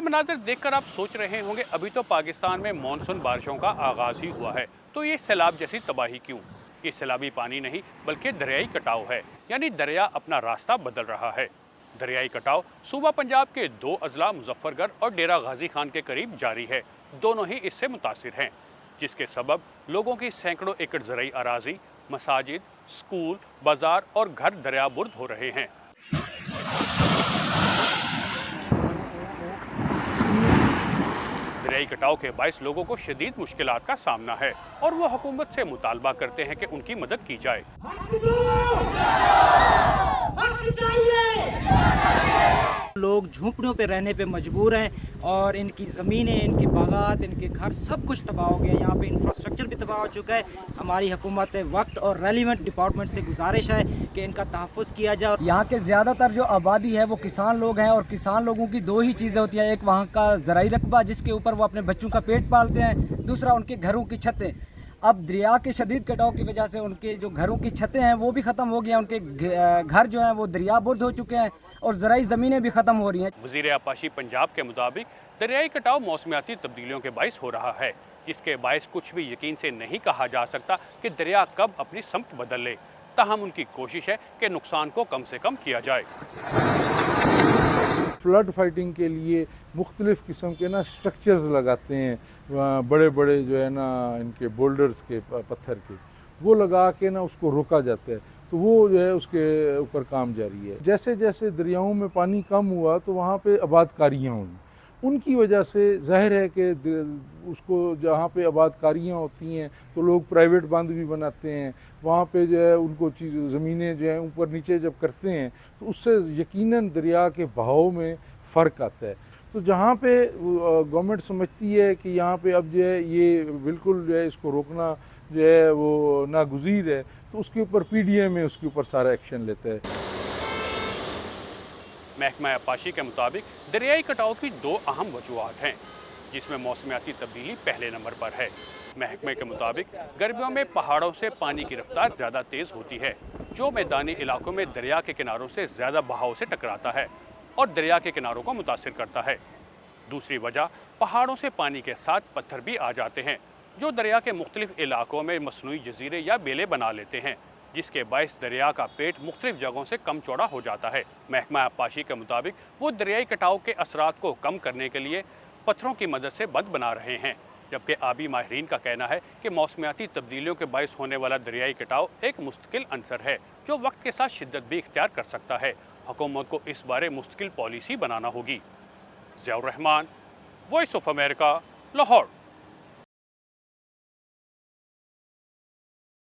मनाज़िर देखकर आप सोच रहे होंगे अभी तो पाकिस्तान में मानसून बारिशों का आगाज ही हुआ है, तो ये सैलाब जैसी तबाही क्यों? ये सैलाबी पानी नहीं बल्कि दरियाई कटाव है, यानी दरिया अपना रास्ता बदल रहा है। दरियाई कटाव सूबा पंजाब के दो अजला मुजफ्फरगढ़ और डेरा गाजी खान के करीब जारी है। दोनों ही इससे मुतासिर हैं, जिसके सबब लोगों की सैकड़ों एकड़ ज़रई अराजी, मसाजिद, स्कूल, बाजार और घर दरियाबुर्द हो रहे हैं। दरियाई कटाव के बायस लोगों को शदीद मुश्किलात का सामना है और वो हुकूमत से मुतालबा करते हैं कि उनकी मदद की जाए। लोग झोंपड़ियों पे रहने पे मजबूर हैं और इनकी ज़मीनें, इनके बागात, इनके घर सब कुछ तबाह हो गया। यहाँ पे इंफ्रास्ट्रक्चर भी तबाह हो चुका है। हमारी हुकूमत वक्त और रेलिवेंट डिपार्टमेंट से गुजारिश है कि इनका तहफ़्फ़ुज़ किया जाए। यहाँ के ज़्यादातर जो आबादी है वो किसान लोग हैं और किसान लोगों की दो ही चीज़ें होती हैं, एक वहाँ का ज़राई रकबा जिसके ऊपर वो अपने बच्चों का पेट पालते हैं, दूसरा उनके घरों की छतें। अब दरिया के शदीद कटाव की वजह से उनके जो घरों की छतें हैं वो भी ख़त्म हो गई हैं, उनके घर जो हैं वो दरियाबुर्द हो चुके हैं और ज़राई ज़मीनें भी ख़त्म हो रही हैं। वज़ीर आपाशी पंजाब के मुताबिक दरियाई कटाव मौसमियाती तब्दीलियों के बायस हो रहा है, जिसके बायस कुछ भी यकीन से नहीं कहा जा सकता कि दरिया कब अपनी समत बदल ले। ताहम उनकी कोशिश है कि नुकसान को कम से कम किया जाए। फ्लड फाइटिंग के लिए मुख्तलिफ़ किस्म के ना स्ट्रक्चर्स लगाते हैं, बड़े बड़े जो है ना इनके बोल्डर्स के पत्थर के, वो लगा के ना उसको रोका जाता है। तो वो जो है उसके ऊपर काम जारी है। जैसे जैसे दरियाओं में पानी कम हुआ तो वहाँ पे आबादकारियाँ हुई, उनकी वजह से ज़ाहिर है कि उसको जहाँ पे आबादकारियाँ होती हैं तो लोग प्राइवेट बांध भी बनाते हैं, वहाँ पे जो है उनको ज़मीनें जो है ऊपर नीचे जब करते हैं तो उससे यकीनन दरिया के बहाव में फ़र्क आता है। तो जहाँ पे गवर्नमेंट समझती है कि यहाँ पे अब जो है ये बिल्कुल जो है इसको रोकना जो है वो नागुज़ीर है, तो उसके ऊपर PDA में उसके ऊपर सारा एक्शन लेता है। महकमा आपाशी के मुताबिक दरियाई कटाव की दो अहम वजूहात हैं, जिसमें मौसमियाती तब्दीली पहले नंबर पर है। महकमे के मुताबिक गर्मियों में पहाड़ों से पानी की रफ्तार ज़्यादा तेज़ होती है, जो मैदानी इलाकों में दरिया के किनारों से ज़्यादा बहाव से टकराता है और दरिया के किनारों को मुतासिर करता है। दूसरी वजह, पहाड़ों से पानी के साथ पत्थर भी आ जाते हैं, जो दरिया के मुख्तलिफ इलाकों में मसनूई जजीरे या बेलें बना लेते हैं, जिसके बायस दरिया का पेट मुख्तलिफ जगहों से कम चौड़ा हो जाता है। महकमा आपाशी के मुताबिक वो दरियाई कटाव के असरात को कम करने के लिए पत्थरों की मदद से बंद बना रहे हैं, जबकि आबी माहिरीन का कहना है कि मौसमियाती तब्दीलियों के बायस होने वाला दरियाई कटाव एक मुस्तकिल अंसर है, जो वक्त के साथ शिद्दत भी इख्तियार कर सकता है। हुकूमत को इस बारे मुस्तकिल पॉलिसी बनाना होगी। Ziaur Rahman, voice of America, Lahore.